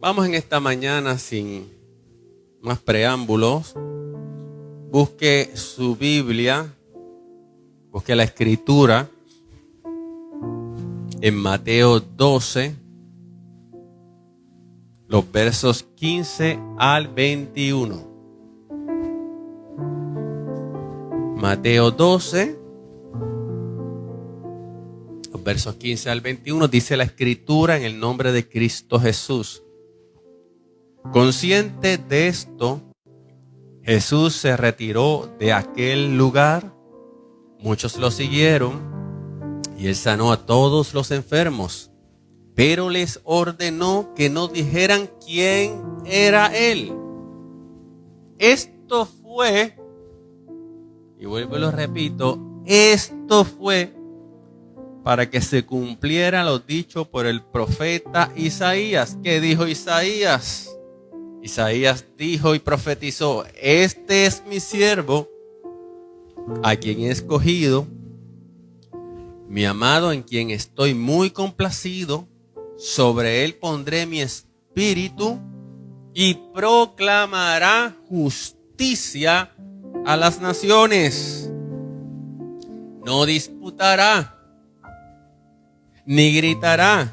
Vamos en esta mañana sin más preámbulos. Busque su Biblia, busque la Escritura en Mateo 12, los versos 15 al 21. Mateo 12, los versos 15 al 21, dice la Escritura en el nombre de Cristo Jesús. Consciente de esto, Jesús se retiró de aquel lugar. Muchos lo siguieron y él sanó a todos los enfermos, pero les ordenó que no dijeran quién era él. Esto fue, y vuelvo y lo repito, esto fue para que se cumpliera lo dicho por el profeta Isaías. ¿Qué dijo Isaías? Isaías dijo y profetizó: este es mi siervo, a quien he escogido, mi amado, en quien estoy muy complacido. Sobre él pondré mi espíritu y proclamará justicia a las naciones. No disputará, ni gritará.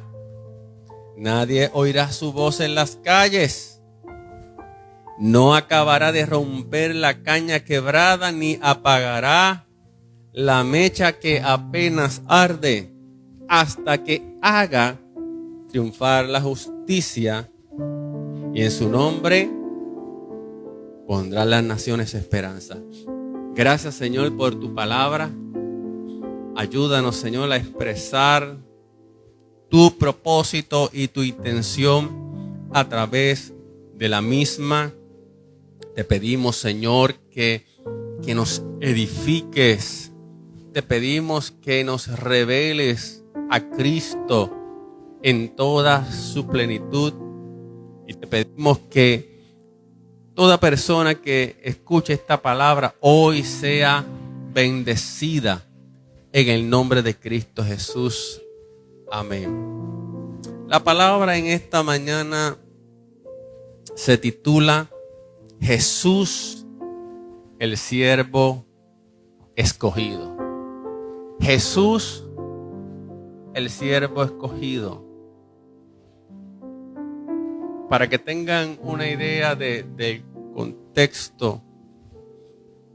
Nadie oirá su voz en las calles. No acabará de romper la caña quebrada, ni apagará la mecha que apenas arde, hasta que haga triunfar la justicia, y en su nombre pondrá las naciones esperanza. Gracias, Señor, por tu palabra. Ayúdanos, Señor, a expresar tu propósito y tu intención a través de la misma. Te pedimos, Señor, que nos edifiques. Te pedimos que nos reveles a Cristo en toda su plenitud. Y te pedimos que toda persona que escuche esta palabra hoy sea bendecida en el nombre de Cristo Jesús. Amén. La palabra en esta mañana se titula Jesús, el siervo escogido. Jesús, el siervo escogido. Para que tengan una idea del contexto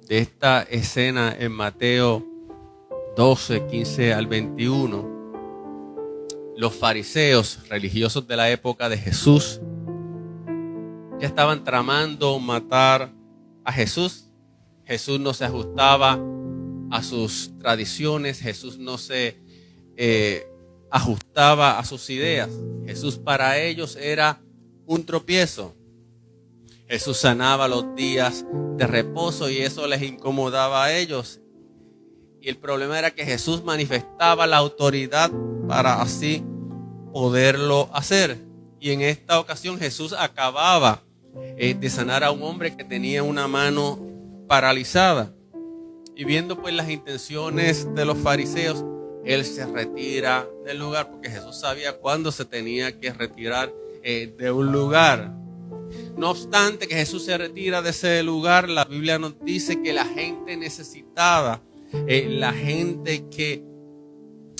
de esta escena en Mateo 12, 15 al 21, los fariseos religiosos de la época de Jesús ya estaban tramando matar a Jesús. Jesús no se ajustaba a sus tradiciones. Jesús no se ajustaba a sus ideas. Jesús para ellos era un tropiezo. Jesús sanaba los días de reposo y eso les incomodaba a ellos. Y el problema era que Jesús manifestaba la autoridad para así poderlo hacer. Y en esta ocasión Jesús acababa de sanar a un hombre que tenía una mano paralizada. Y viendo pues las intenciones de los fariseos, él se retira del lugar, porque Jesús sabía cuándo se tenía que retirar de un lugar. No obstante que Jesús se retira de ese lugar, la Biblia nos dice que la gente necesitada, la gente que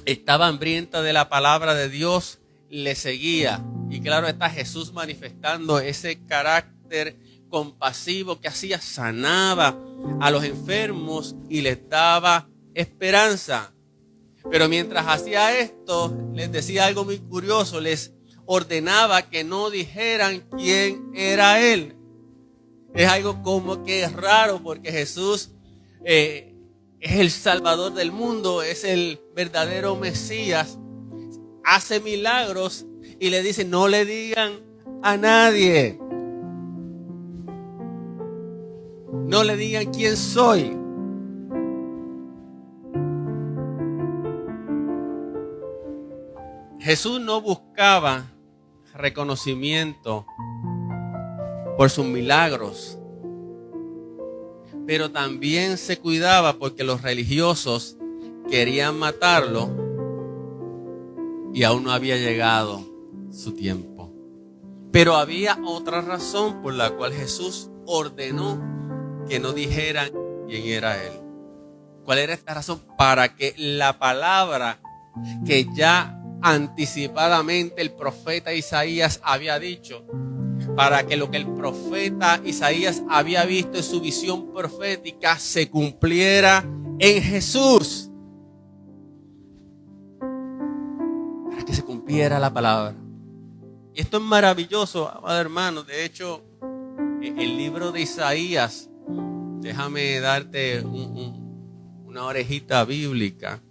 estaba hambrienta de la palabra de Dios, le seguía. Y claro está, Jesús manifestando ese carácter compasivo que hacía, sanaba a los enfermos y les daba esperanza. Pero mientras hacía esto, les decía algo muy curioso: les ordenaba que no dijeran quién era él. Es algo como que es raro, porque Jesús es el Salvador del mundo, es el verdadero Mesías, hace milagros y le dice: no le digan a nadie, no le digan quién soy. Jesús no buscaba reconocimiento por sus milagros, pero también se cuidaba porque los religiosos querían matarlo y aún no había llegado su tiempo. Pero había otra razón por la cual Jesús ordenó que no dijeran quién era Él. ¿Cuál era esta razón? Para que la palabra que ya anticipadamente el profeta Isaías había dicho, para que lo que el profeta Isaías había visto en su visión profética se cumpliera en Jesús. Para que se cumpliera la palabra. Y esto es maravilloso, amado hermano. De hecho, el libro de Isaías, déjame darte una orejita bíblica.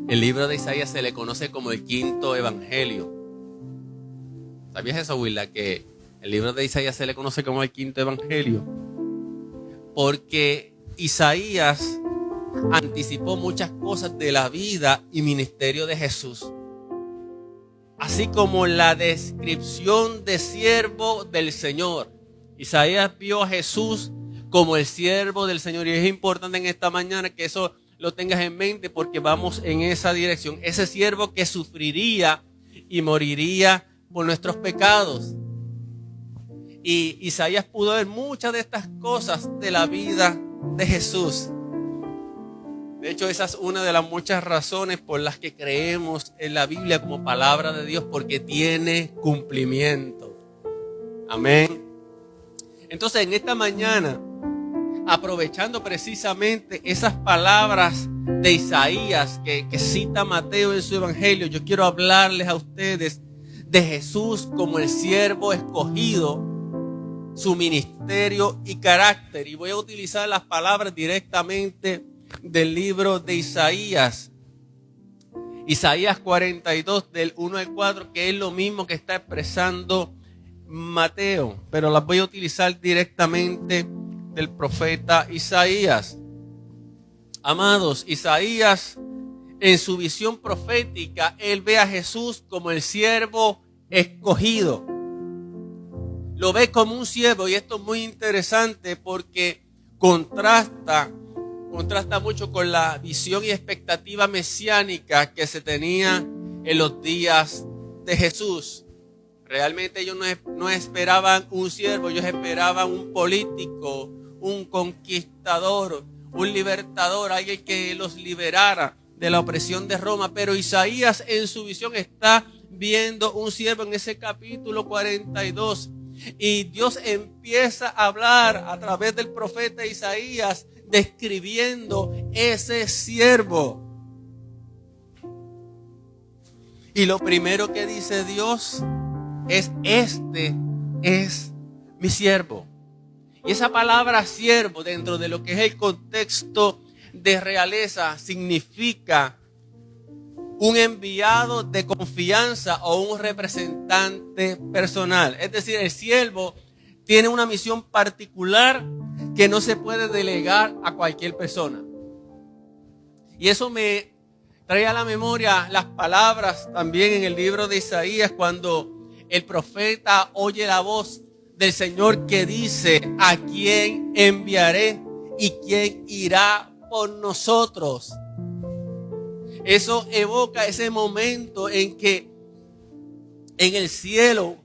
El libro de Isaías se le conoce como el quinto evangelio. ¿Sabías eso, Willa? Que el libro de Isaías se le conoce como el quinto evangelio. Porque Isaías anticipó muchas cosas de la vida y ministerio de Jesús. Así como la descripción de siervo del Señor. Isaías vio a Jesús como el siervo del Señor. Y es importante en esta mañana que eso lo tengas en mente, porque vamos en esa dirección. Ese siervo que sufriría y moriría por nuestros pecados. Y Isaías pudo ver muchas de estas cosas de la vida de Jesús. De hecho, esa es una de las muchas razones por las que creemos en la Biblia como palabra de Dios, porque tiene cumplimiento. Amén. Entonces, en esta mañana, aprovechando precisamente esas palabras de Isaías que cita Mateo en su evangelio, yo quiero hablarles a ustedes de Jesús como el siervo escogido, su ministerio y carácter. Y voy a utilizar las palabras directamente del libro de Isaías. Isaías 42 del 1 al 4, que es lo mismo que está expresando Mateo, pero las voy a utilizar directamente del profeta Isaías. Amados, Isaías en su visión profética, él ve a Jesús como el siervo escogido. Lo ve como un siervo, y esto es muy interesante porque contrasta mucho con la visión y expectativa mesiánica que se tenía en los días de Jesús. Realmente ellos no esperaban un siervo, ellos esperaban un político, un conquistador, un libertador, alguien que los liberara de la opresión de Roma. Pero Isaías en su visión está viendo un siervo en ese capítulo 42. Y Dios empieza a hablar a través del profeta Isaías, describiendo ese siervo. Y lo primero que dice Dios es: este es mi siervo. Y esa palabra siervo, dentro de lo que es el contexto de realeza, significa un enviado de confianza o un representante personal. Es decir, el siervo tiene una misión particular que no se puede delegar a cualquier persona. Y eso me trae a la memoria las palabras también en el libro de Isaías, cuando el profeta oye la voz del Señor que dice: ¿a quién enviaré y quién irá por nosotros? Eso evoca ese momento en que en el cielo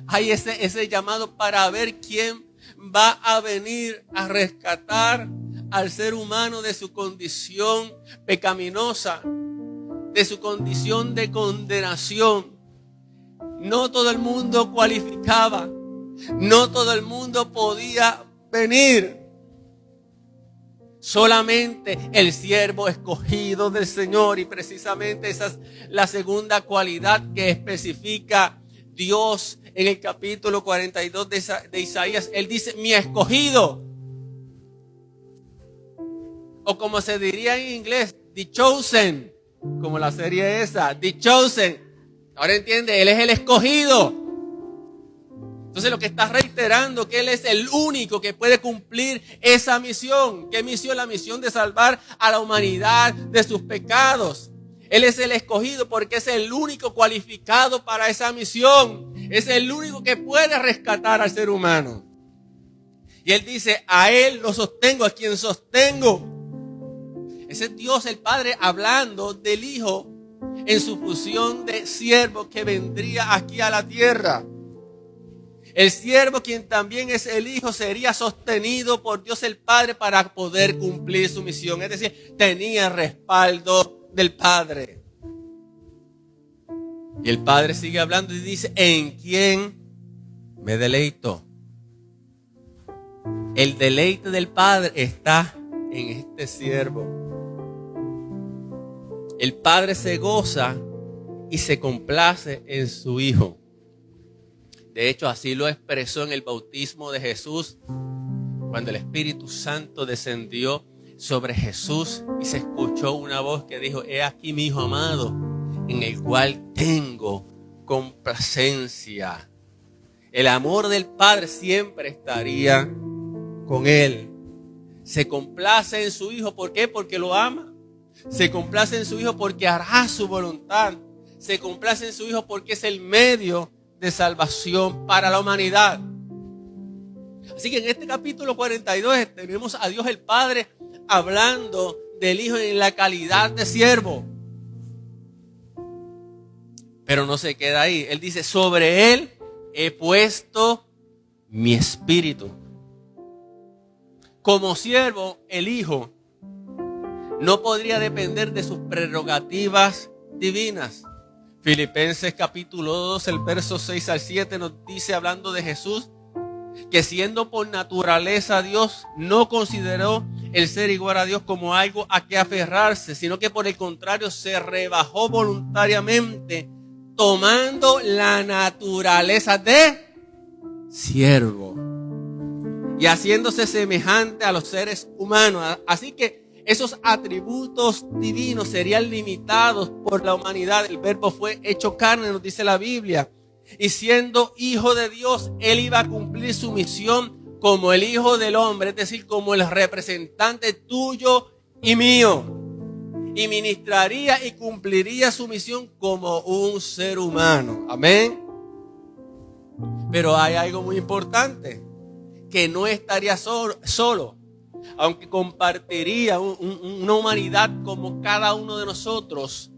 hay ese llamado para ver quién va a venir a rescatar al ser humano de su condición pecaminosa, de su condición de condenación. No todo el mundo cualificaba, no todo el mundo podía venir. Solamente el siervo escogido del Señor. Y precisamente esa es la segunda cualidad que especifica Dios en el capítulo 42 de Isaías. Él dice: mi escogido. O como se diría en inglés, The Chosen. Como la serie esa, The Chosen. Ahora entiende, Él es el escogido. Entonces lo que está reiterando que Él es el único que puede cumplir esa misión. ¿Qué misión? La misión de salvar a la humanidad de sus pecados. Él es el escogido porque es el único cualificado para esa misión. Es el único que puede rescatar al ser humano. Y Él dice: a Él lo sostengo, a quien sostengo. Ese es Dios el Padre hablando del Hijo, en su función de siervo que vendría aquí a la tierra. El siervo, quien también es el Hijo, sería sostenido por Dios el Padre para poder cumplir su misión. Es decir, tenía el respaldo del Padre. Y el Padre sigue hablando y dice, ¿en quién me deleito? El deleite del Padre está en este siervo. El Padre se goza y se complace en su Hijo. De hecho, así lo expresó en el bautismo de Jesús, cuando el Espíritu Santo descendió sobre Jesús y se escuchó una voz que dijo, he aquí mi Hijo amado, en el cual tengo complacencia. El amor del Padre siempre estaría con él. Se complace en su Hijo. ¿Por qué? Porque lo ama. Se complace en su Hijo porque hará su voluntad. Se complace en su Hijo porque es el medio de salvación para la humanidad. Así que en este capítulo 42 tenemos a Dios el Padre hablando del Hijo en la calidad de siervo. Pero no se queda ahí. Él dice, sobre él he puesto mi espíritu. Como siervo, el Hijo no podría depender de sus prerrogativas divinas. Filipenses capítulo 2, el verso 6 al 7 nos dice, hablando de Jesús, que siendo por naturaleza Dios, no consideró el ser igual a Dios como algo a que aferrarse, sino que por el contrario se rebajó voluntariamente, tomando la naturaleza de siervo y haciéndose semejante a los seres humanos. Así que esos atributos divinos serían limitados por la humanidad. El verbo fue hecho carne, nos dice la Biblia. Y siendo hijo de Dios, él iba a cumplir su misión como el Hijo del Hombre, es decir, como el representante tuyo y mío. Y ministraría y cumpliría su misión como un ser humano. Amén. Pero hay algo muy importante, que no estaría solo. Aunque compartiría una humanidad como cada uno de nosotros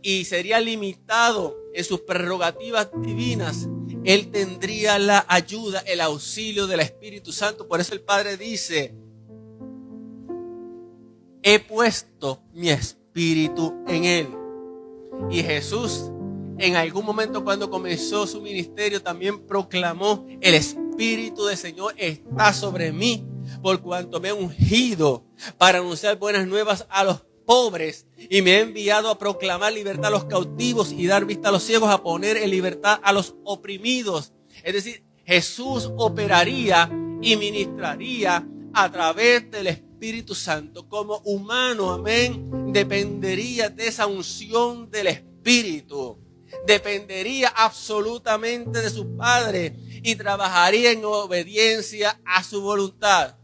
y sería limitado en sus prerrogativas divinas, él tendría la ayuda, el auxilio del Espíritu Santo. Por eso el Padre dice, he puesto mi espíritu en él. Y Jesús en algún momento cuando comenzó su ministerio también proclamó, el Espíritu del Señor está sobre mí, por cuanto me ha ungido para anunciar buenas nuevas a los pobres y me ha enviado a proclamar libertad a los cautivos y dar vista a los ciegos, a poner en libertad a los oprimidos. Es decir, Jesús operaría y ministraría a través del Espíritu Santo. Como humano, amén, dependería de esa unción del Espíritu. Dependería absolutamente de su Padre y trabajaría en obediencia a su voluntad.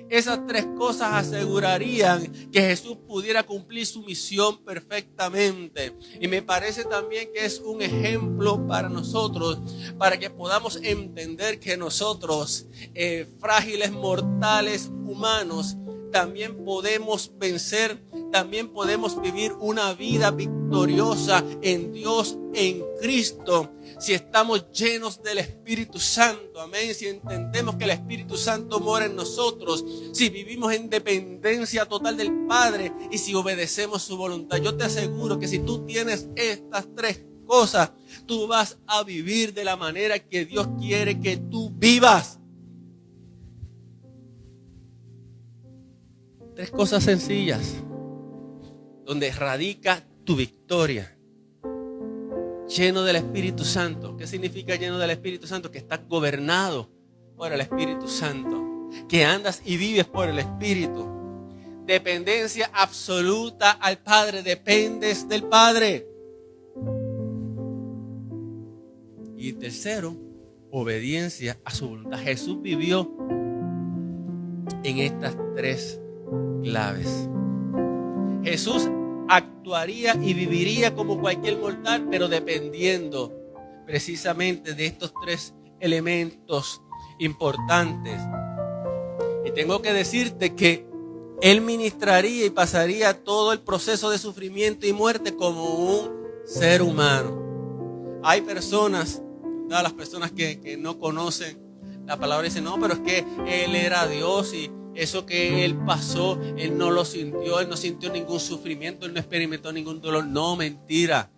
Esas tres cosas asegurarían que Jesús pudiera cumplir su misión perfectamente. Y me parece también que es un ejemplo para nosotros, para que podamos entender que nosotros, frágiles, mortales, humanos, también podemos vencer, también podemos vivir una vida victoriosa en Dios, en Cristo, si estamos llenos del Espíritu Santo, amén, si entendemos que el Espíritu Santo mora en nosotros, si vivimos en dependencia total del Padre y si obedecemos su voluntad. Yo te aseguro que si tú tienes estas tres cosas, tú vas a vivir de la manera que Dios quiere que tú vivas. Tres cosas sencillas donde radica tu victoria. Lleno del Espíritu Santo. ¿Qué significa lleno del Espíritu Santo? Que estás gobernado por el Espíritu Santo, que andas y vives por el Espíritu. Dependencia absoluta al Padre, dependes del Padre. Y tercero, obediencia a su voluntad. Jesús vivió en estas tres claves. Jesús actuaría y viviría como cualquier mortal, pero dependiendo precisamente de estos tres elementos importantes. Y tengo que decirte que Él ministraría y pasaría todo el proceso de sufrimiento y muerte como un ser humano. Hay personas, las personas que no conocen la palabra, dicen, no, pero es que Él era Dios y eso que Él pasó, Él no lo sintió, Él no sintió ningún sufrimiento, Él no experimentó ningún dolor. No, mentira.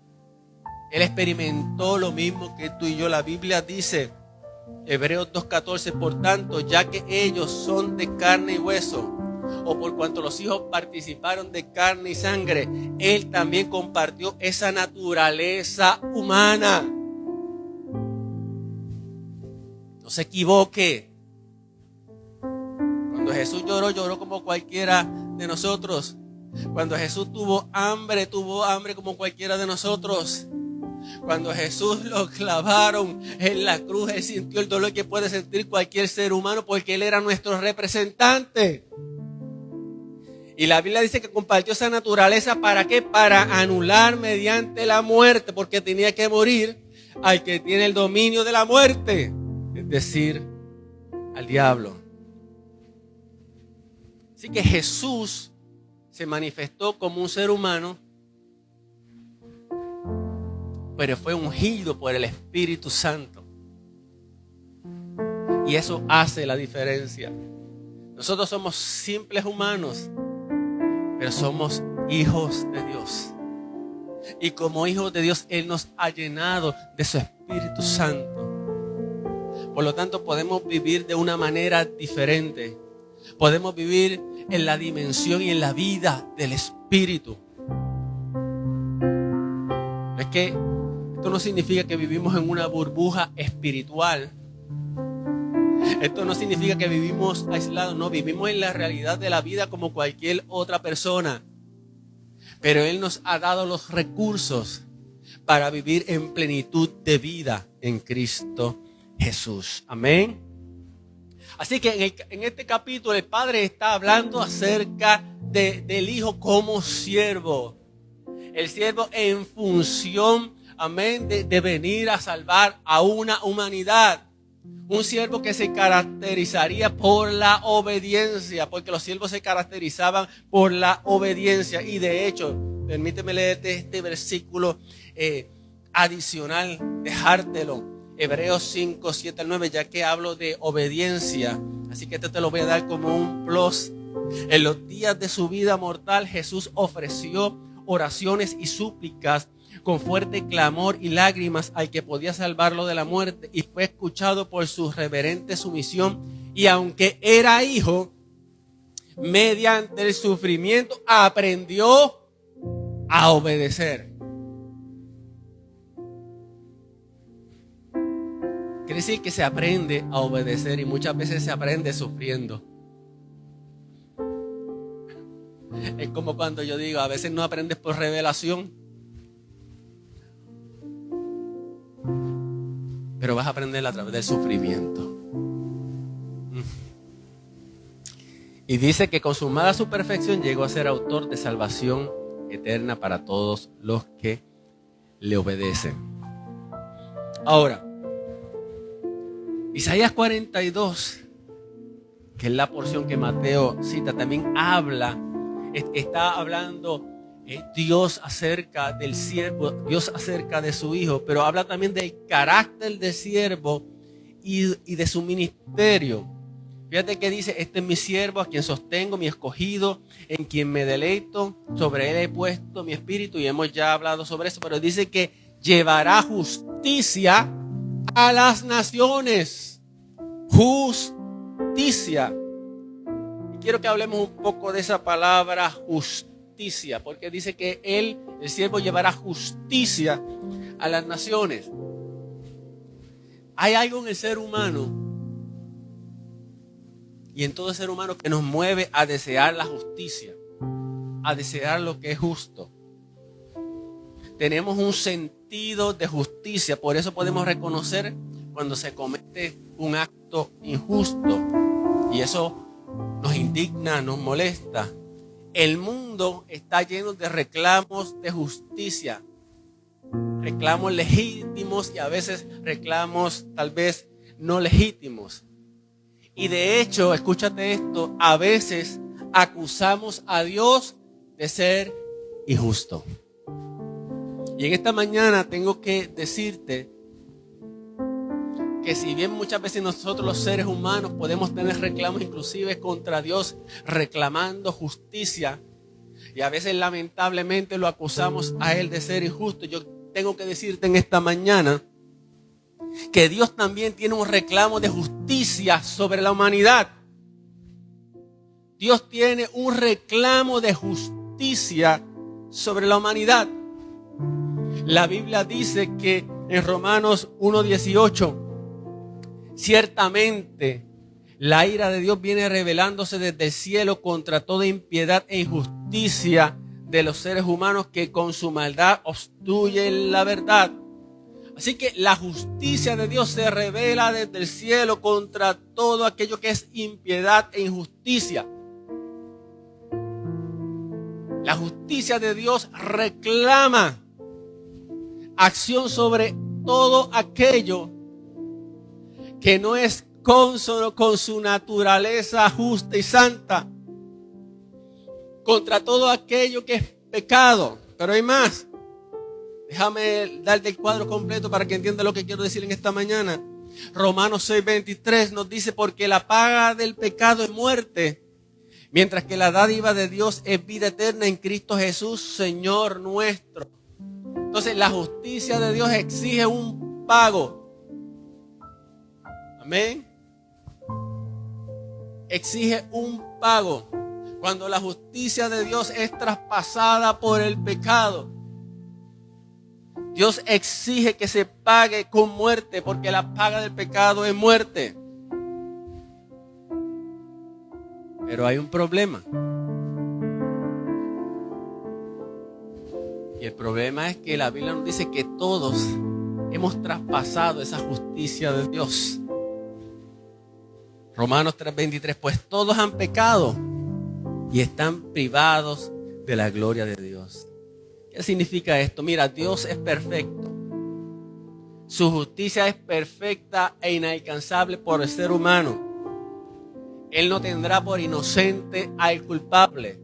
Él experimentó lo mismo que tú y yo. La Biblia dice, Hebreos 2:14, por tanto, ya que ellos son de carne y hueso, o por cuanto los hijos participaron de carne y sangre, Él también compartió esa naturaleza humana. No se equivoque. Cuando Jesús lloró como cualquiera de nosotros. Cuando Jesús tuvo hambre como cualquiera de nosotros. Cuando Jesús lo clavaron en la cruz, Él sintió el dolor que puede sentir cualquier ser humano porque Él era nuestro representante. Y la Biblia dice que compartió esa naturaleza, ¿para qué? Para anular mediante la muerte, porque tenía que morir al que tiene el dominio de la muerte, es decir, al diablo. Así que Jesús se manifestó como un ser humano, pero fue ungido por el Espíritu Santo. Y eso hace la diferencia. Nosotros somos simples humanos, pero somos hijos de Dios. Y como hijos de Dios, Él nos ha llenado de su Espíritu Santo. Por lo tanto, podemos vivir de una manera diferente. Podemos vivir en la dimensión y en la vida del Espíritu. Es que esto no significa que vivimos en una burbuja espiritual. Esto no significa que vivimos aislados. No, vivimos en la realidad de la vida como cualquier otra persona. Pero Él nos ha dado los recursos para vivir en plenitud de vida en Cristo Jesús. Amén. Así que en este capítulo el Padre está hablando acerca del Hijo como siervo. El siervo en función, amén, de venir a salvar a una humanidad. Un siervo que se caracterizaría por la obediencia, porque los siervos se caracterizaban por la obediencia. Y de hecho, permíteme leerte este versículo adicional, dejártelo. Hebreos 5, 7 al 9, ya que hablo de obediencia. Así que esto te lo voy a dar como un plus. En los días de su vida mortal, Jesús ofreció oraciones y súplicas con fuerte clamor y lágrimas al que podía salvarlo de la muerte, y fue escuchado por su reverente sumisión. Y aunque era hijo, mediante el sufrimiento aprendió a obedecer. Quiere decir que se aprende a obedecer, y muchas veces se aprende sufriendo. Es como cuando yo digo, a veces no aprendes por revelación, pero vas a aprender a través del sufrimiento. Y dice que consumada su perfección llegó a ser autor de salvación eterna para todos los que le obedecen. Ahora, Isaías 42, que es la porción que Mateo cita, también está hablando Dios acerca del siervo, Dios acerca de su hijo, pero habla también del carácter del siervo y de su ministerio. Fíjate que dice, este es mi siervo a quien sostengo, mi escogido, en quien me deleito, sobre él he puesto mi espíritu, y hemos ya hablado sobre eso, pero dice que llevará justicia a las naciones. Justicia. Y quiero que hablemos un poco de esa palabra justicia, porque dice que el siervo llevará justicia a las naciones. Hay algo en el ser humano y en todo ser humano que nos mueve a desear la justicia, a desear lo que es justo. Tenemos un sentido de justicia, por eso podemos reconocer cuando se comete un acto injusto, y eso nos indigna, nos molesta. El mundo está lleno de reclamos de justicia, reclamos legítimos y a veces reclamos tal vez no legítimos. Y de hecho, escúchate esto, a veces acusamos a Dios de ser injusto. Y en esta mañana tengo que decirte que si bien muchas veces nosotros los seres humanos podemos tener reclamos inclusive contra Dios, reclamando justicia, y a veces lamentablemente lo acusamos a Él de ser injusto, yo tengo que decirte en esta mañana que Dios también tiene un reclamo de justicia sobre la humanidad. Dios tiene un reclamo de justicia sobre la humanidad. La Biblia dice que en Romanos 1:18, ciertamente la ira de Dios viene revelándose desde el cielo contra toda impiedad e injusticia de los seres humanos que con su maldad obstruyen la verdad. Así que la justicia de Dios se revela desde el cielo contra todo aquello que es impiedad e injusticia. La justicia de Dios reclama acción sobre todo aquello que no es consono con su naturaleza justa y santa, contra todo aquello que es pecado. Pero hay más. Déjame darte el cuadro completo para que entiendas lo que quiero decir en esta mañana. Romanos 6:23 nos dice: porque la paga del pecado es muerte, mientras que la dádiva de Dios es vida eterna en Cristo Jesús, Señor nuestro. Entonces la justicia de Dios exige un pago. Amén. Exige un pago. Cuando la justicia de Dios es traspasada por el pecado, Dios exige que se pague con muerte, porque la paga del pecado es muerte. Pero hay un problema. Y el problema es que la Biblia nos dice que todos hemos traspasado esa justicia de Dios. Romanos 3:23, pues todos han pecado y están privados de la gloria de Dios. ¿Qué significa esto? Mira, Dios es perfecto. Su justicia es perfecta e inalcanzable por el ser humano. Él no tendrá por inocente al culpable.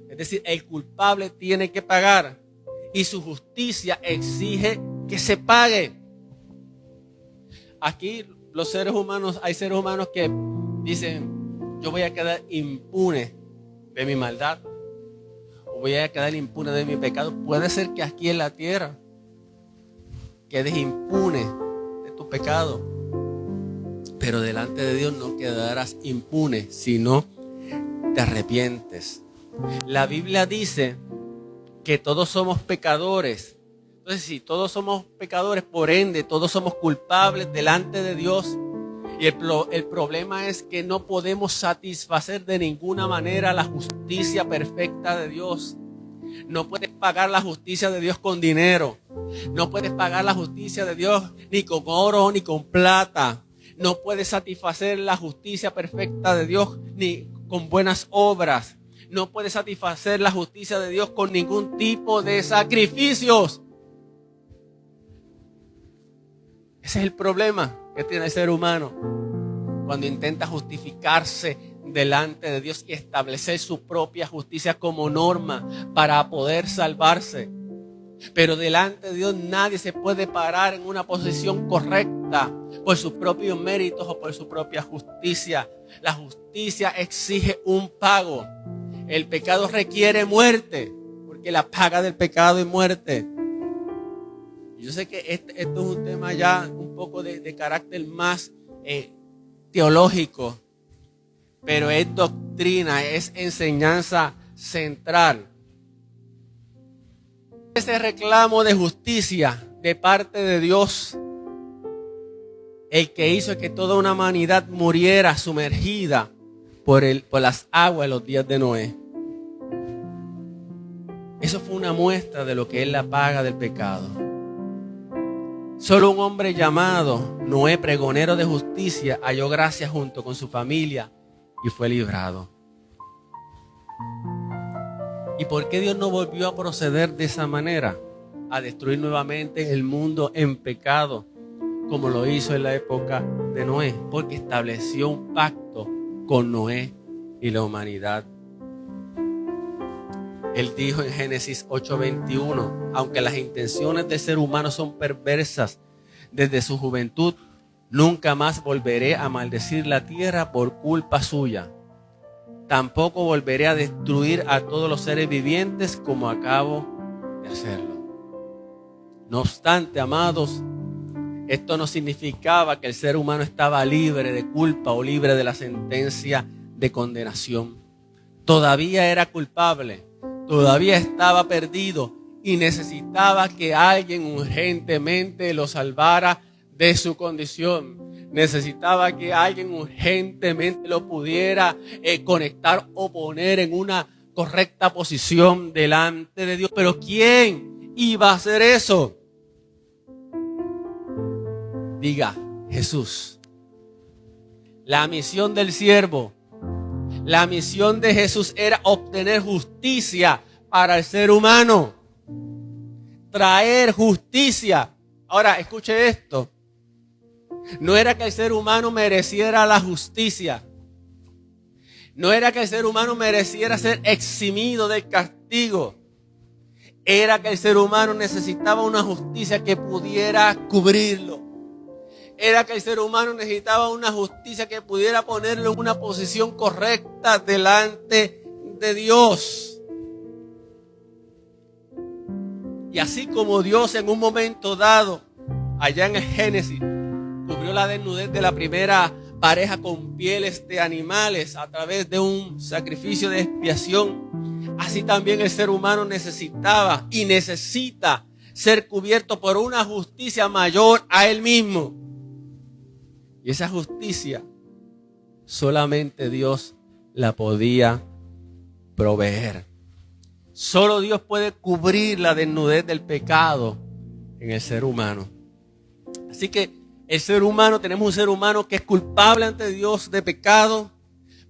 Es decir, el culpable tiene que pagar. Y su justicia exige que se pague. Aquí los seres humanos, hay seres humanos que dicen: yo voy a quedar impune de mi maldad, o voy a quedar impune de mi pecado. Puede ser que aquí en la tierra quedes impune de tu pecado, pero delante de Dios no quedarás impune si no te arrepientes. La Biblia dice que todos somos pecadores. Entonces, si todos somos pecadores, por ende, todos somos culpables delante de Dios. Y el problema es que no podemos satisfacer de ninguna manera la justicia perfecta de Dios. No puedes pagar la justicia de Dios con dinero. No puedes pagar la justicia de Dios ni con oro ni con plata. No puedes satisfacer la justicia perfecta de Dios ni con buenas obras. No puedes satisfacer la justicia de Dios con ningún tipo de sacrificios. Ese es el problema que tiene el ser humano cuando intenta justificarse delante de Dios y establecer su propia justicia como norma para poder salvarse. Pero delante de Dios nadie se puede parar en una posición correcta por sus propios méritos o por su propia justicia. La justicia exige un pago. El pecado requiere muerte, porque la paga del pecado es muerte. Yo sé que esto es un tema ya un poco de carácter más teológico, pero es doctrina, es enseñanza central. Ese reclamo de justicia de parte de Dios, el que hizo que toda una humanidad muriera sumergida por las aguas en los días de Noé. Eso fue una muestra de lo que es la paga del pecado. Solo un hombre llamado Noé, pregonero de justicia, halló gracia junto con su familia y fue librado. ¿Y por qué Dios no volvió a proceder de esa manera? A destruir nuevamente el mundo en pecado, como lo hizo en la época de Noé, porque estableció un pacto con Noé y la humanidad. Él dijo en Génesis 8:21, aunque las intenciones del ser humano son perversas desde su juventud, nunca más volveré a maldecir la tierra por culpa suya. Tampoco volveré a destruir a todos los seres vivientes como acabo de hacerlo. No obstante, amados, esto no significaba que el ser humano estaba libre de culpa o libre de la sentencia de condenación. Todavía era culpable, todavía estaba perdido y necesitaba que alguien urgentemente lo salvara de su condición. Necesitaba que alguien urgentemente lo pudiera conectar o poner en una correcta posición delante de Dios. Pero ¿quién iba a hacer eso? Diga, Jesús. La misión del siervo, la misión de Jesús era obtener justicia para el ser humano. Traer justicia. Ahora, escuche esto. No era que el ser humano mereciera la justicia. No era que el ser humano mereciera ser eximido del castigo. Era que el ser humano necesitaba una justicia que pudiera cubrirlo. Era que el ser humano necesitaba una justicia que pudiera ponerlo en una posición correcta delante de Dios. Y así como Dios en un momento dado, allá en el Génesis, cubrió la desnudez de la primera pareja con pieles de animales a través de un sacrificio de expiación, así también el ser humano necesitaba y necesita ser cubierto por una justicia mayor a él mismo. Y esa justicia solamente Dios la podía proveer. Solo Dios puede cubrir la desnudez del pecado en el ser humano. Así que el ser humano, tenemos un ser humano que es culpable ante Dios de pecado,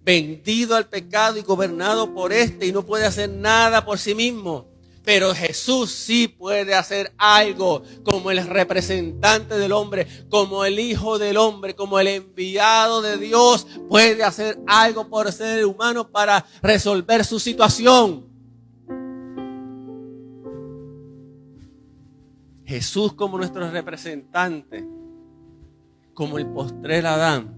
vendido al pecado y gobernado por este, y no puede hacer nada por sí mismo. Pero Jesús sí puede hacer algo como el representante del hombre, como el Hijo del hombre, como el enviado de Dios. Puede hacer algo por el ser humano para resolver su situación. Jesús como nuestro representante, como el postrer Adán,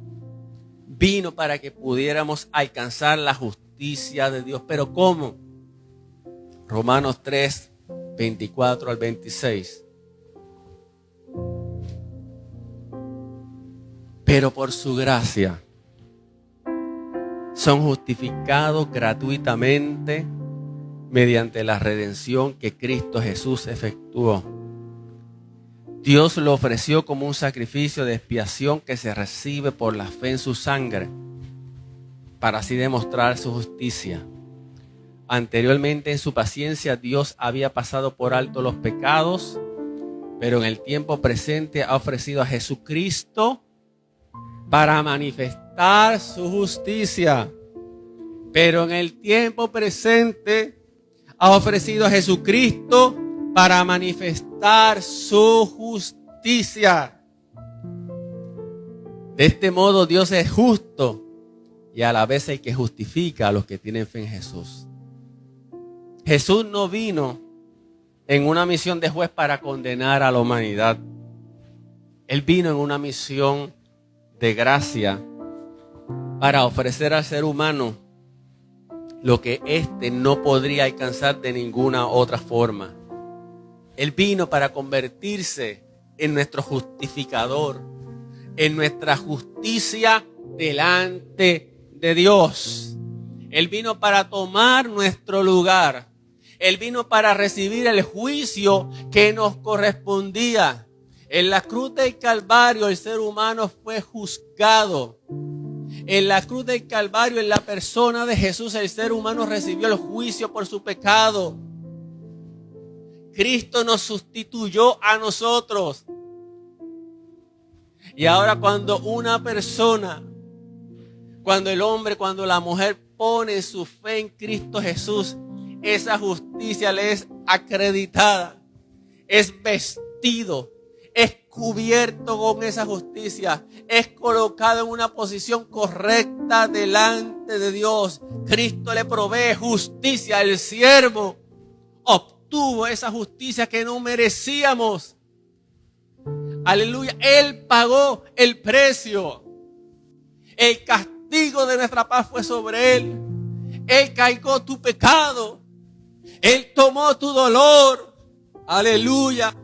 vino para que pudiéramos alcanzar la justicia de Dios. ¿Pero cómo? Romanos 3, 24 al 26. Pero por su gracia son justificados gratuitamente mediante la redención que Cristo Jesús efectuó. Dios lo ofreció como un sacrificio de expiación que se recibe por la fe en su sangre, para así demostrar su justicia. Anteriormente en su paciencia Dios había pasado por alto los pecados, pero en el tiempo presente ha ofrecido a Jesucristo para manifestar su justicia. Pero en el tiempo presente ha ofrecido a Jesucristo para manifestar su justicia. De este modo Dios es justo y a la vez el que justifica a los que tienen fe en Jesús. Jesús no vino en una misión de juez para condenar a la humanidad. Él vino en una misión de gracia para ofrecer al ser humano lo que éste no podría alcanzar de ninguna otra forma. Él vino para convertirse en nuestro justificador, en nuestra justicia delante de Dios. Él vino para tomar nuestro lugar. Él vino para recibir el juicio que nos correspondía. En la cruz del Calvario el ser humano fue juzgado. En la cruz del Calvario, en la persona de Jesús, el ser humano recibió el juicio por su pecado. Cristo nos sustituyó a nosotros. Y ahora cuando una persona, cuando el hombre, cuando la mujer pone su fe en Cristo Jesús, esa justicia le es acreditada, es vestido, es cubierto con esa justicia, es colocado en una posición correcta delante de Dios. Cristo le provee justicia. El siervo obtuvo esa justicia que no merecíamos. Aleluya. Él pagó el precio. El castigo de nuestra paz fue sobre él. Él cargó tu pecado. Él tomó tu dolor. Aleluya.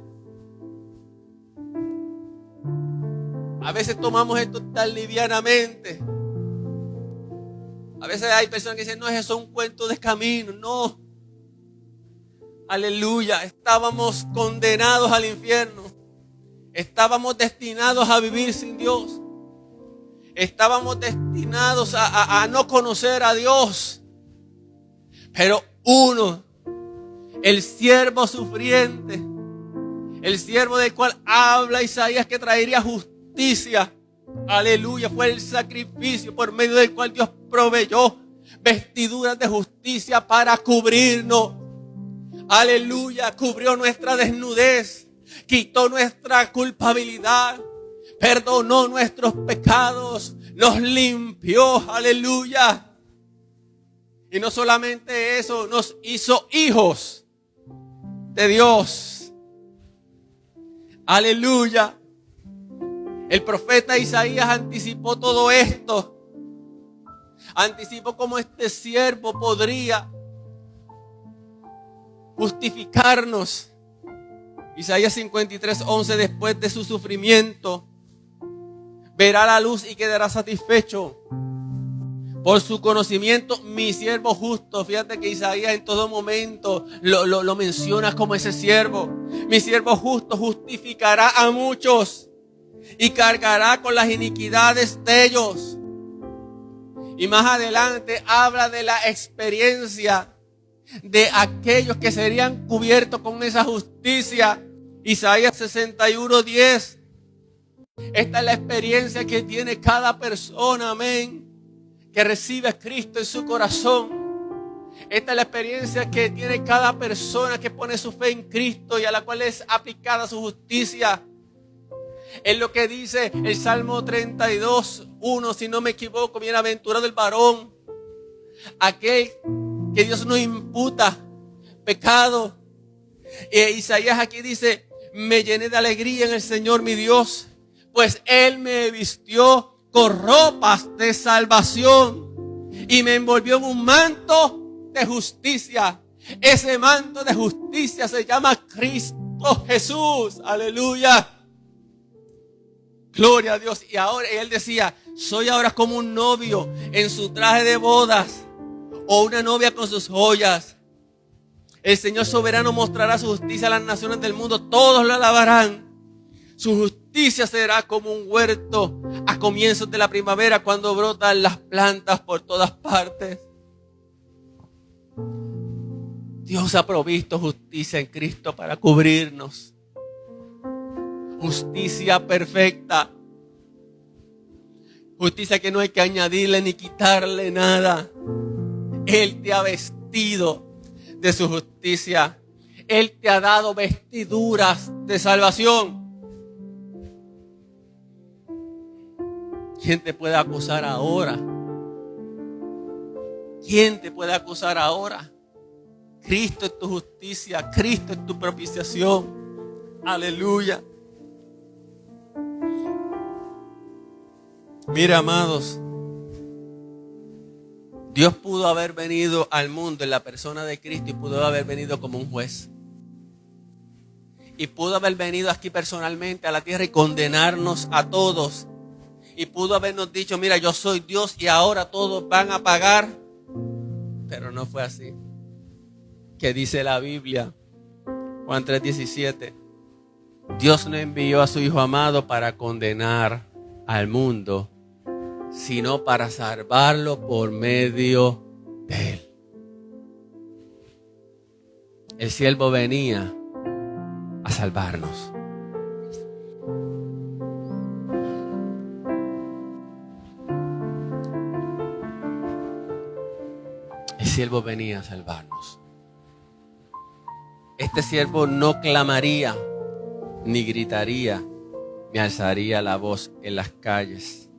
A veces tomamos esto tan livianamente. A veces hay personas que dicen, no, eso es un cuento de camino. No. Aleluya. Estábamos condenados al infierno. Estábamos destinados a vivir sin Dios. Estábamos destinados a no conocer a Dios. Pero uno, el siervo sufriente, el siervo del cual habla Isaías que traería justicia, aleluya, fue el sacrificio por medio del cual Dios proveyó vestiduras de justicia para cubrirnos. Aleluya, cubrió nuestra desnudez, quitó nuestra culpabilidad, perdonó nuestros pecados, nos limpió, aleluya. Y no solamente eso, nos hizo hijos de Dios. Aleluya. El profeta Isaías anticipó todo esto. Anticipó cómo este siervo podría justificarnos. Isaías 53:11, después de su sufrimiento, verá la luz y quedará satisfecho. Por su conocimiento, mi siervo justo. Fíjate que Isaías en todo momento lo menciona como ese siervo. Mi siervo justo justificará a muchos y cargará con las iniquidades de ellos. Y más adelante habla de la experiencia de aquellos que serían cubiertos con esa justicia. Isaías 61:10. Esta es la experiencia que tiene cada persona, amén, que recibe a Cristo en su corazón. Esta es la experiencia que tiene cada persona que pone su fe en Cristo y a la cual es aplicada su justicia. Es lo que dice el Salmo 32:1, si no me equivoco, bienaventurado el varón, aquel que Dios no imputa pecado. Isaías aquí dice, me llené de alegría en el Señor mi Dios, pues Él me vistió con ropas de salvación y me envolvió en un manto de justicia. Ese manto de justicia se llama Cristo Jesús. Aleluya. Gloria a Dios. Y ahora él decía, soy ahora como un novio en su traje de bodas o una novia con sus joyas. El Señor soberano mostrará su justicia a las naciones del mundo. Todos lo alabarán. Su justicia será como un huerto a comienzos de la primavera, cuando brotan las plantas por todas partes. Dios ha provisto justicia en Cristo para cubrirnos. Justicia perfecta. Justicia que no hay que añadirle ni quitarle nada. Él te ha vestido de su justicia. Él te ha dado vestiduras de salvación. ¿Quién te puede acusar ahora? ¿Quién te puede acusar ahora? Cristo es tu justicia. Cristo es tu propiciación. Aleluya. Mira, amados, Dios pudo haber venido al mundo en la persona de Cristo y pudo haber venido como un juez. Y pudo haber venido aquí personalmente a la tierra y condenarnos a todos. Y pudo habernos dicho, mira, yo soy Dios y ahora todos van a pagar. Pero no fue así. ¿Qué dice la Biblia? Juan 3:17. Dios no envió a su Hijo amado para condenar al mundo, sino para salvarlo por medio de él. El siervo venía a salvarnos. El siervo venía a salvarnos. Este siervo no clamaría ni gritaría, ni alzaría la voz en las calles.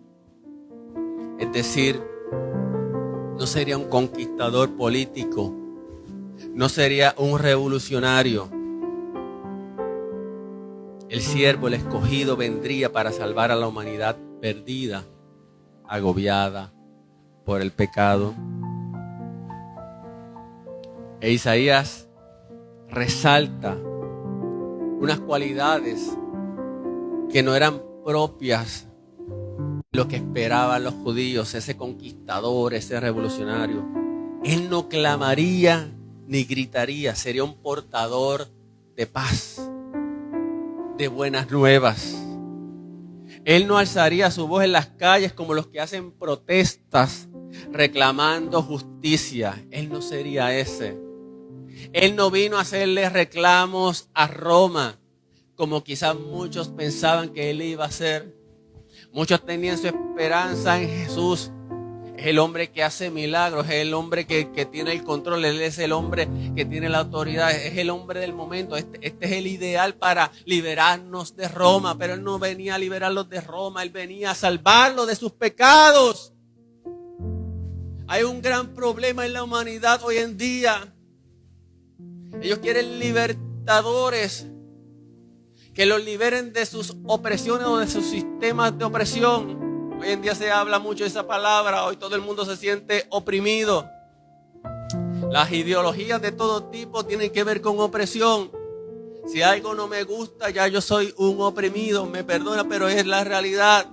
Es decir, no sería un conquistador político, no sería un revolucionario. El siervo, el escogido, vendría para salvar a la humanidad perdida, agobiada por el pecado. E Isaías resalta unas cualidades que no eran propias de lo que esperaban los judíos, ese conquistador, ese revolucionario. Él no clamaría ni gritaría, sería un portador de paz, de buenas nuevas. Él no alzaría su voz en las calles como los que hacen protestas reclamando justicia. Él no sería ese. Él no vino a hacerle reclamos a Roma, como quizás muchos pensaban que él iba a hacer. Muchos tenían su esperanza en Jesús. Es el hombre que hace milagros, es el hombre que tiene el control, él es el hombre que tiene la autoridad, es el hombre del momento. Este es el ideal para liberarnos de Roma, pero él no venía a liberarlos de Roma, él venía a salvarlos de sus pecados. Hay un gran problema en la humanidad hoy en día. Ellos quieren libertadores que los liberen de sus opresiones o de sus sistemas de opresión. Hoy en día se habla mucho de esa palabra. Hoy todo el mundo se siente oprimido. Las ideologías de todo tipo tienen que ver con opresión. Si algo no me gusta, ya yo soy un oprimido. Me perdona, pero es la realidad.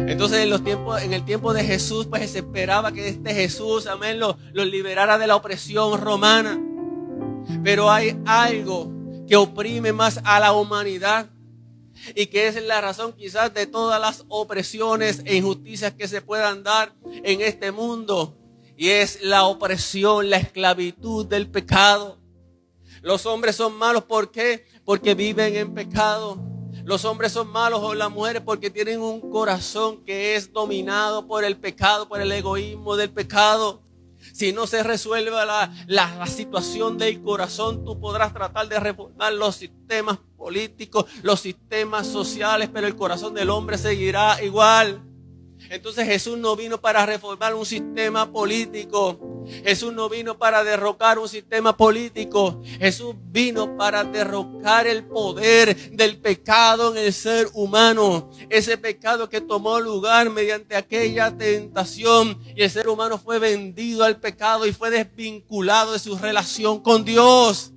Entonces en el tiempo de Jesús, pues se esperaba que este Jesús, amén, los liberara de la opresión romana. Pero hay algo que oprime más a la humanidad y que es la razón quizás de todas las opresiones e injusticias que se puedan dar en este mundo. Y es la opresión, la esclavitud del pecado. Los hombres son malos, ¿por qué? Porque viven en pecado. Los hombres son malos o las mujeres porque tienen un corazón que es dominado por el pecado, por el egoísmo del pecado. Si no se resuelve la situación del corazón, tú podrás tratar de reformar los sistemas políticos, los sistemas sociales, pero el corazón del hombre seguirá igual. Entonces Jesús no vino para reformar un sistema político. Jesús no vino para derrocar un sistema político. Jesús vino para derrocar el poder del pecado en el ser humano. Ese pecado que tomó lugar mediante aquella tentación. Y el ser humano fue vendido al pecado y fue desvinculado de su relación con Dios.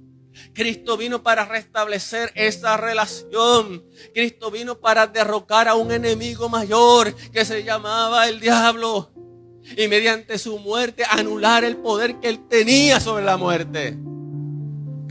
Cristo vino para restablecer esa relación. Cristo vino para derrocar a un enemigo mayor que se llamaba el diablo. Y mediante su muerte anular el poder que él tenía sobre la muerte.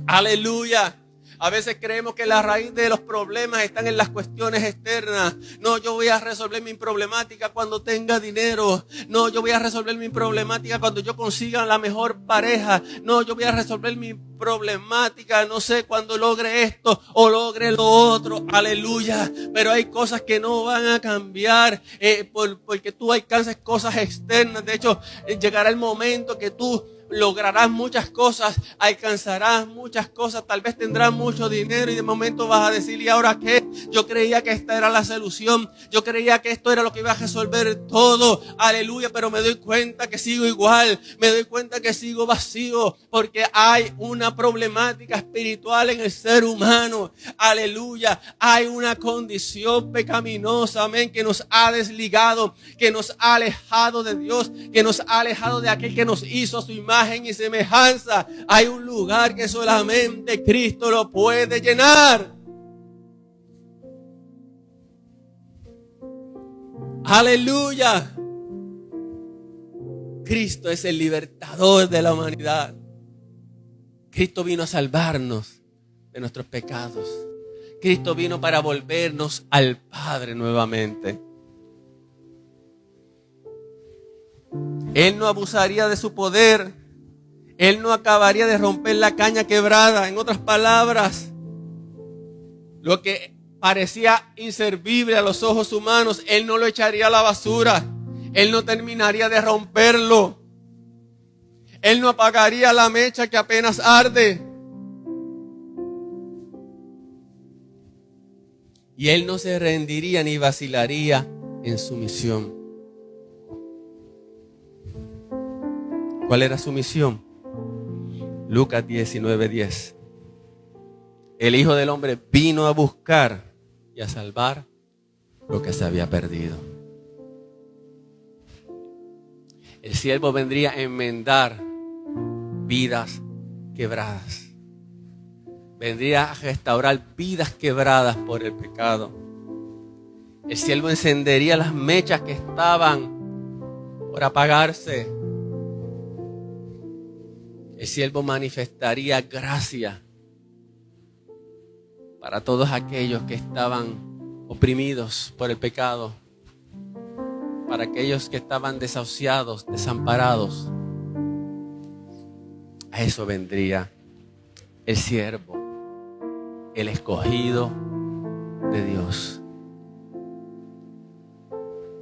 Aleluya. A veces creemos que la raíz de los problemas están en las cuestiones externas. No, yo voy a resolver mi problemática cuando tenga dinero. No, yo voy a resolver mi problemática cuando yo consiga la mejor pareja. No, yo voy a resolver mi problemática, no sé, cuando logre esto o logre lo otro. Aleluya. Pero hay cosas que no van a cambiar porque tú alcances cosas externas. De hecho, llegará el momento que tú lograrás muchas cosas, alcanzarás muchas cosas, tal vez tendrás mucho dinero y de momento vas a decir, ¿y ahora qué? Yo creía que esta era la solución, yo creía que esto era lo que iba a resolver todo, aleluya, pero me doy cuenta que sigo igual, me doy cuenta que sigo vacío, porque hay una problemática espiritual en el ser humano, aleluya, hay una condición pecaminosa, amén, que nos ha desligado, que nos ha alejado de Dios, que nos ha alejado de aquel que nos hizo a su imagen y semejanza. Hay un lugar que solamente Cristo lo puede llenar. Aleluya. Cristo es el libertador de la humanidad. Cristo vino a salvarnos de nuestros pecados. Cristo vino para volvernos al Padre nuevamente. Él no abusaría de su poder. Él no acabaría de romper la caña quebrada. En otras palabras, lo que parecía inservible a los ojos humanos, Él no lo echaría a la basura. Él no terminaría de romperlo. Él no apagaría la mecha que apenas arde. Y él no se rendiría ni vacilaría en su misión. ¿Cuál era su misión? Lucas 19:10. El Hijo del Hombre vino a buscar y a salvar lo que se había perdido. El siervo vendría a enmendar vidas quebradas. Vendría a restaurar vidas quebradas por el pecado. El siervo encendería las mechas que estaban por apagarse. El siervo manifestaría gracia para todos aquellos que estaban oprimidos por el pecado, para aquellos que estaban desahuciados, desamparados. A eso vendría el siervo, el escogido de Dios.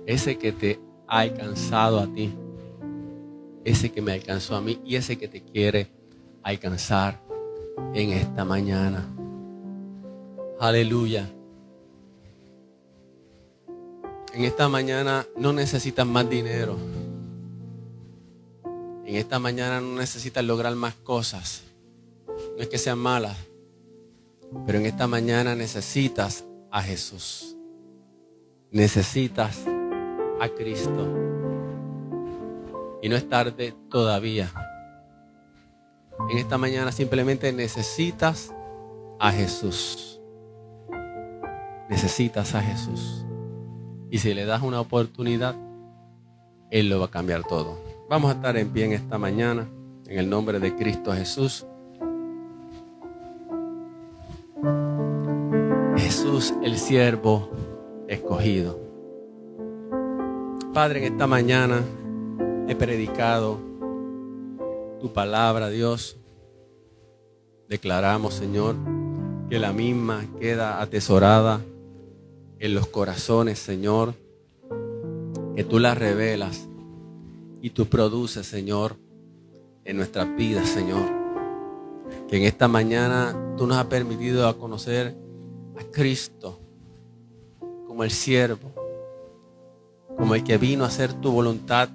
Ese que te ha alcanzado a ti, ese que me alcanzó a mí y ese que te quiere alcanzar en esta mañana. Aleluya. En esta mañana no necesitas más dinero. En esta mañana no necesitas lograr más cosas. No es que sean malas, pero en esta mañana necesitas a Jesús. Necesitas a Cristo. Y no es tarde todavía. En esta mañana simplemente necesitas a Jesús. Necesitas a Jesús. Y si le das una oportunidad, Él lo va a cambiar todo. Vamos a estar en pie en esta mañana, en el nombre de Cristo Jesús. Jesús, el siervo escogido. Padre, en esta mañana he predicado tu palabra, Dios. Declaramos, Señor, que la misma queda atesorada en los corazones, Señor, que tú las revelas y tú produces, Señor, en nuestras vidas, Señor. Que en esta mañana tú nos has permitido a conocer a Cristo como el siervo, como el que vino a hacer tu voluntad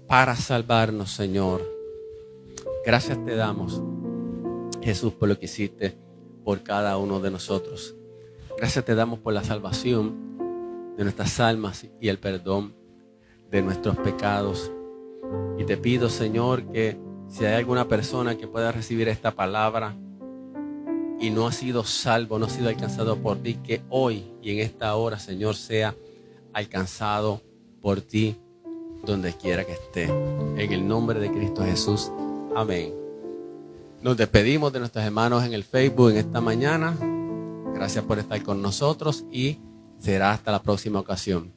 para salvarnos, Señor. Gracias te damos, Jesús, por lo que hiciste por cada uno de nosotros. Gracias te damos por la salvación de nuestras almas y el perdón de nuestros pecados. Y te pido, Señor, que si hay alguna persona que pueda recibir esta palabra y no ha sido salvo, no ha sido alcanzado por ti, que hoy y en esta hora, Señor, sea alcanzado por ti donde quiera que esté. En el nombre de Cristo Jesús. Amén. Nos despedimos de nuestros hermanos en el Facebook en esta mañana. Gracias por estar con nosotros y será hasta la próxima ocasión.